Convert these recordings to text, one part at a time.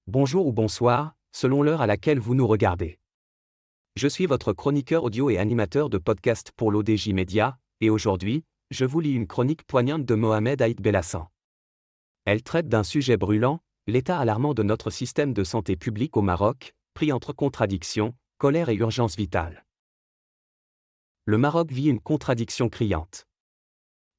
Bonjour ou bonsoir, selon l'heure à laquelle vous nous regardez. Je suis votre chroniqueur audio et animateur de podcast pour l'ODJ Média, et aujourd'hui, je vous lis une chronique poignante de Mohamed Aït Belhassan. Elle traite d'un sujet brûlant, l'état alarmant de notre système de santé publique au Maroc, pris entre contradictions, colère et urgence vitale. Le Maroc vit une contradiction criante.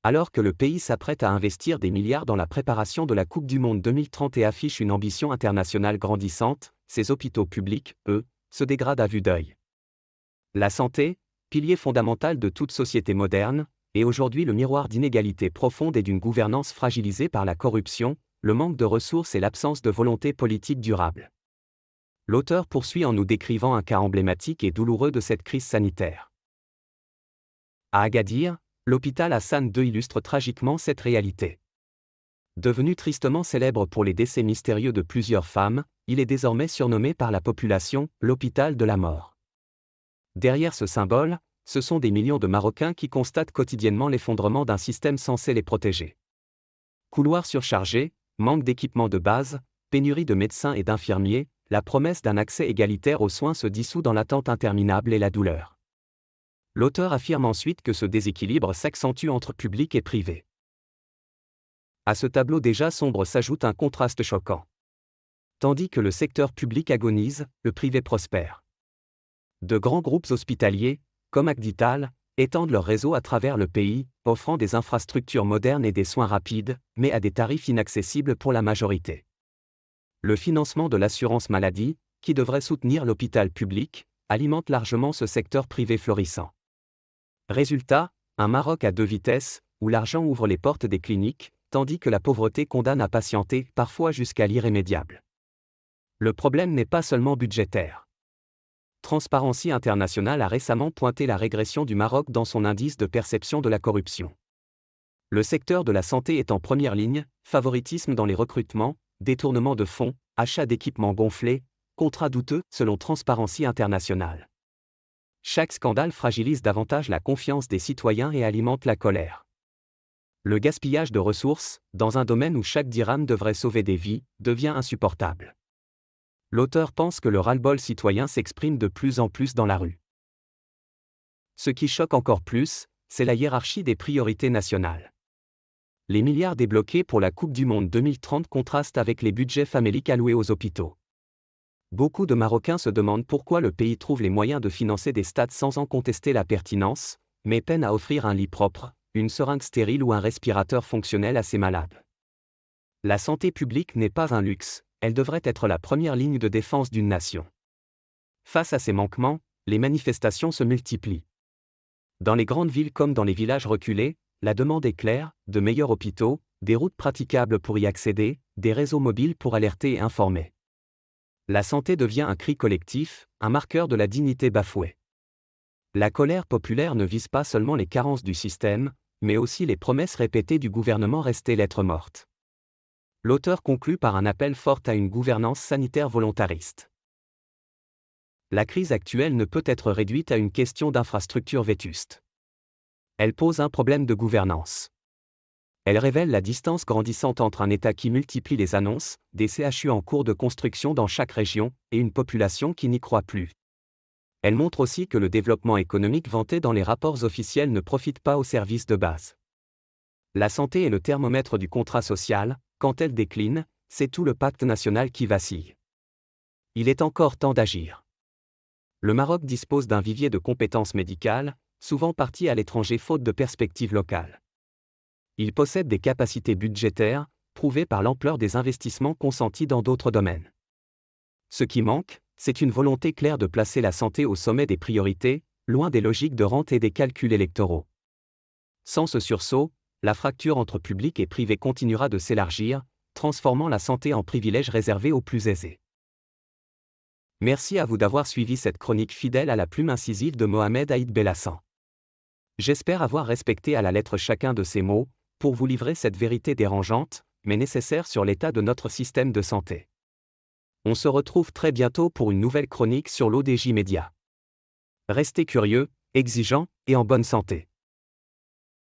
Alors que le pays s'apprête à investir des milliards dans la préparation de la Coupe du Monde 2030 et affiche une ambition internationale grandissante, ses hôpitaux publics, eux, se dégradent à vue d'œil. La santé, pilier fondamental de toute société moderne, est aujourd'hui le miroir d'inégalités profondes et d'une gouvernance fragilisée par la corruption, le manque de ressources et l'absence de volonté politique durable. L'auteur poursuit en nous décrivant un cas emblématique et douloureux de cette crise sanitaire. À Agadir, l'hôpital Hassan II illustre tragiquement cette réalité. Devenu tristement célèbre pour les décès mystérieux de plusieurs femmes, il est désormais surnommé par la population « l'hôpital de la mort ». Derrière ce symbole, ce sont des millions de Marocains qui constatent quotidiennement l'effondrement d'un système censé les protéger. Couloirs surchargés, manque d'équipements de base, pénurie de médecins et d'infirmiers, la promesse d'un accès égalitaire aux soins se dissout dans l'attente interminable et la douleur. L'auteur affirme ensuite que ce déséquilibre s'accentue entre public et privé. À ce tableau déjà sombre s'ajoute un contraste choquant. Tandis que le secteur public agonise, le privé prospère. De grands groupes hospitaliers, comme Agdital, étendent leur réseau à travers le pays, offrant des infrastructures modernes et des soins rapides, mais à des tarifs inaccessibles pour la majorité. Le financement de l'assurance maladie, qui devrait soutenir l'hôpital public, alimente largement ce secteur privé florissant. Résultat, un Maroc à deux vitesses, où l'argent ouvre les portes des cliniques, tandis que la pauvreté condamne à patienter, parfois jusqu'à l'irrémédiable. Le problème n'est pas seulement budgétaire. Transparency International a récemment pointé la régression du Maroc dans son indice de perception de la corruption. Le secteur de la santé est en première ligne, favoritisme dans les recrutements, détournement de fonds, achat d'équipements gonflés, contrats douteux, selon Transparency International. Chaque scandale fragilise davantage la confiance des citoyens et alimente la colère. Le gaspillage de ressources, dans un domaine où chaque dirham devrait sauver des vies, devient insupportable. L'auteur pense que le ras-le-bol citoyen s'exprime de plus en plus dans la rue. Ce qui choque encore plus, c'est la hiérarchie des priorités nationales. Les milliards débloqués pour la Coupe du Monde 2030 contrastent avec les budgets faméliques alloués aux hôpitaux. Beaucoup de Marocains se demandent pourquoi le pays trouve les moyens de financer des stades sans en contester la pertinence, mais peine à offrir un lit propre, une seringue stérile ou un respirateur fonctionnel à ses malades. La santé publique n'est pas un luxe, elle devrait être la première ligne de défense d'une nation. Face à ces manquements, les manifestations se multiplient. Dans les grandes villes comme dans les villages reculés, la demande est claire, de meilleurs hôpitaux, des routes praticables pour y accéder, des réseaux mobiles pour alerter et informer. La santé devient un cri collectif, un marqueur de la dignité bafouée. La colère populaire ne vise pas seulement les carences du système, mais aussi les promesses répétées du gouvernement restées lettre morte. L'auteur conclut par un appel fort à une gouvernance sanitaire volontariste. La crise actuelle ne peut être réduite à une question d'infrastructure vétuste. Elle pose un problème de gouvernance. Elle révèle la distance grandissante entre un État qui multiplie les annonces, des CHU en cours de construction dans chaque région, et une population qui n'y croit plus. Elle montre aussi que le développement économique vanté dans les rapports officiels ne profite pas aux services de base. La santé est le thermomètre du contrat social, quand elle décline, c'est tout le pacte national qui vacille. Il est encore temps d'agir. Le Maroc dispose d'un vivier de compétences médicales, souvent parties à l'étranger faute de perspectives locales. Il possède des capacités budgétaires, prouvées par l'ampleur des investissements consentis dans d'autres domaines. Ce qui manque, c'est une volonté claire de placer la santé au sommet des priorités, loin des logiques de rente et des calculs électoraux. Sans ce sursaut, la fracture entre public et privé continuera de s'élargir, transformant la santé en privilège réservé aux plus aisés. Merci à vous d'avoir suivi cette chronique fidèle à la plume incisive de Mohamed Aït Belhassan. J'espère avoir respecté à la lettre chacun de ces mots, pour vous livrer cette vérité dérangeante, mais nécessaire sur l'état de notre système de santé. On se retrouve très bientôt pour une nouvelle chronique sur l'ODJ Média. Restez curieux, exigeants et en bonne santé.